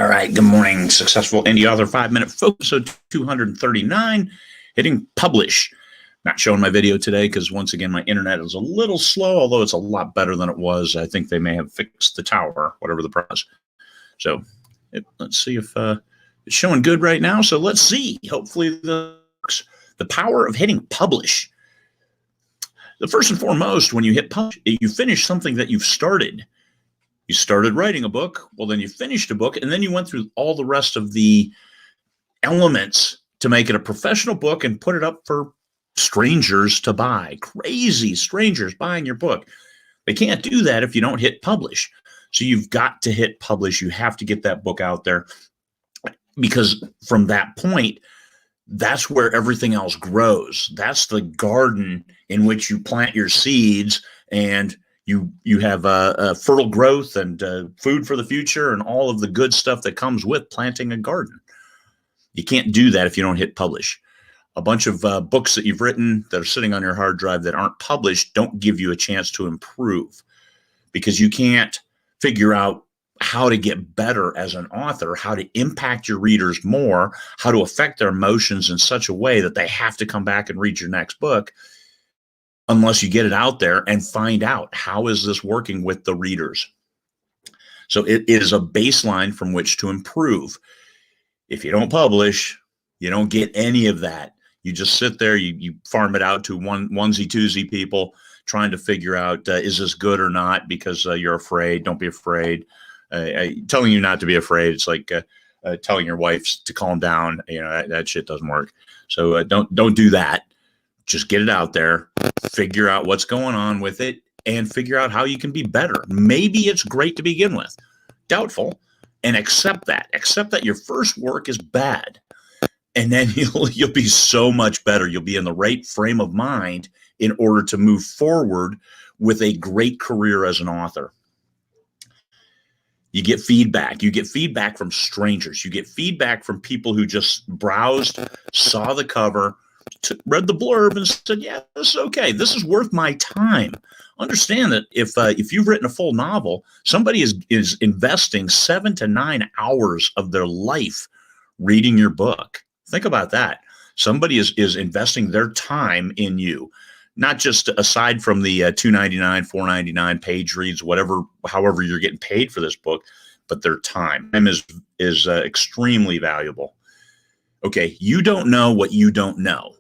All right. Good morning, successful indie author 5-minute focus. Episode 239, hitting publish. Not showing my video today because once again, my internet is a little slow, although it's a lot better than it was. I think they may have fixed the tower, whatever the problem is. So let's see if it's showing good right now. So let's see. Hopefully the power of hitting publish. The first and foremost, when you hit publish, you finish something that you've started. You started writing a book, well, then you finished a book, and then you went through all the rest of the elements to make it a professional book and put it up for strangers to buy. Crazy strangers buying your book. They can't do that if you don't hit publish. So you've got to hit publish. You have to get that book out there, because from that point, that's where everything else grows. That's the garden in which you plant your seeds, and you have a fertile growth and food for the future and all of the good stuff that comes with planting a garden. You can't do that if you don't hit publish. A bunch of books that you've written that are sitting on your hard drive that aren't published don't give you a chance to improve, because you can't figure out how to get better as an author, how to impact your readers more, how to affect their emotions in such a way that they have to come back and read your next book, unless you get it out there and find out how is this working with the readers. So it is a baseline from which to improve. If you don't publish, you don't get any of that. You just sit there, you farm it out to onesie twosie people trying to figure out, is this good or not, because you're afraid. Don't be afraid. Telling you not to be afraid, it's like telling your wife to calm down. You know, that shit doesn't work. So don't do that. Just get it out there, figure out what's going on with it, and figure out how you can be better. Maybe it's great to begin with. Doubtful. And accept that. Accept that your first work is bad. And then you'll be so much better. You'll be in the right frame of mind in order to move forward with a great career as an author. You get feedback. You get feedback from strangers. You get feedback from people who just browsed, saw the cover, read the blurb, and said, yeah, this is okay. This is worth my time. Understand that if you've written a full novel, somebody is investing 7 to 9 hours of their life reading your book. Think about that. Somebody is investing their time in you, not just aside from the $2.99, $4.99 page reads, however you're getting paid for this book, but their time. Time is extremely valuable. Okay, you don't know what you don't know.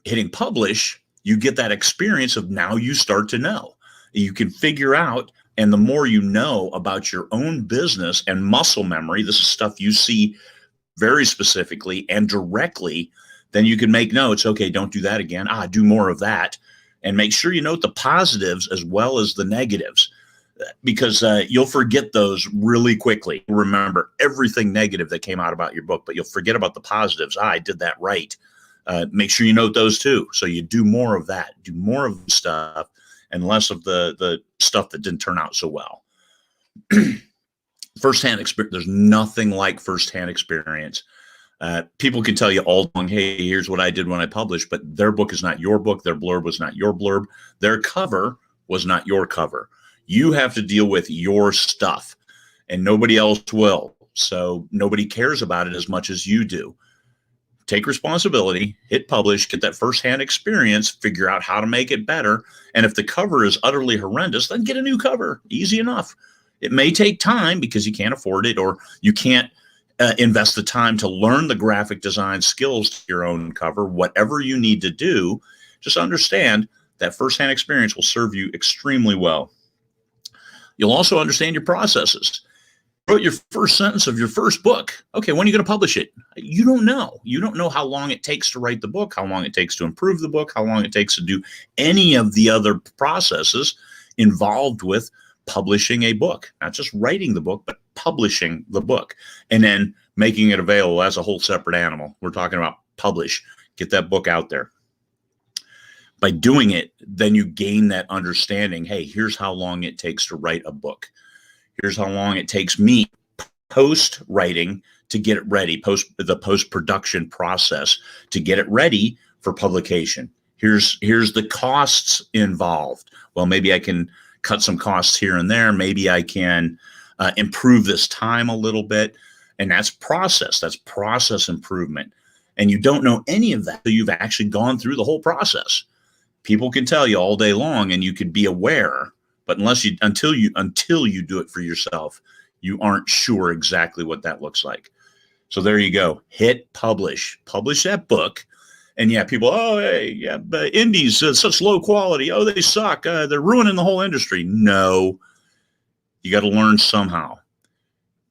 Hitting publish, you get that experience of now you start to know. You can figure out, and the more you know about your own business and muscle memory, this is stuff you see very specifically and directly, then you can make notes. Okay, don't do that again. Do more of that. And make sure you note the positives as well as the negatives, because you'll forget those really quickly. Remember everything negative that came out about your book, but you'll forget about the positives. I did that right. Make sure you note those too. So you do more of that, do more of the stuff and less of the stuff that didn't turn out so well. Firsthand experience. There's nothing like firsthand experience. People can tell you all along, hey, here's what I did when I published, but their book is not your book. Their blurb was not your blurb. Their cover was not your cover. You have to deal with your stuff, and nobody else will. So nobody cares about it as much as you do. Take responsibility, hit publish, get that firsthand experience, figure out how to make it better. And if the cover is utterly horrendous, then get a new cover. Easy enough. It may take time because you can't afford it, or you can't invest the time to learn the graphic design skills to your own cover. Whatever you need to do, just understand that firsthand experience will serve you extremely well. You'll also understand your processes. Wrote your first sentence of your first book. Okay, when are you going to publish it? You don't know. You don't know how long it takes to write the book, how long it takes to improve the book, how long it takes to do any of the other processes involved with publishing a book. Not just writing the book, but publishing the book and then making it available as a whole separate animal. We're talking about publish. Get that book out there. By doing it, then you gain that understanding. Hey, here's how long it takes to write a book. Here's how long it takes me post-writing to get it ready, the post-production process to get it ready for publication. Here's the costs involved. Well, maybe I can cut some costs here and there. Maybe I can improve this time a little bit. And that's process improvement. And you don't know any of that until you've actually gone through the whole process. People can tell you all day long and you could be aware, but until you do it for yourself, you aren't sure exactly what that looks like. So there you go. Hit publish that book. And yeah, people, oh, hey, yeah, but indies, such low quality. Oh, they suck. They're ruining the whole industry. No, you got to learn somehow.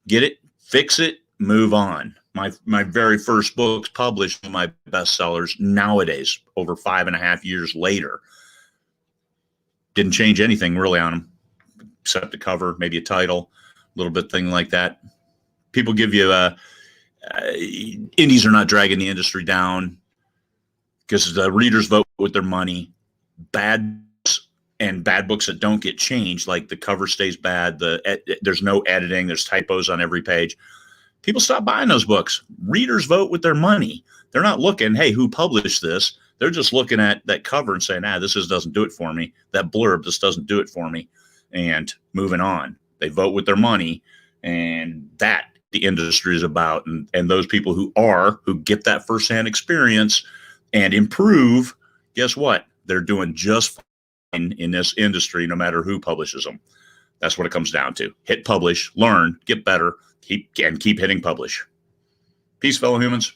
Get it, fix it, move on. My very first books published, my bestsellers nowadays, over 5.5 years later. Didn't change anything really on them, except the cover, maybe a title, a little bit thing like that. People give you, indies are not dragging the industry down, because the readers vote with their money. Bad books that don't get changed, like the cover stays bad, there's no editing, there's typos on every page. People stop buying those books. Readers vote with their money. They're not looking, hey, who published this? They're just looking at that cover and saying, this just doesn't do it for me. That blurb just doesn't do it for me. And moving on. They vote with their money, and that the industry is about. And those people who get that firsthand experience and improve, guess what? They're doing just fine in this industry, no matter who publishes them. That's what it comes down to. Hit publish, learn, get better, keep hitting publish. Peace, fellow humans.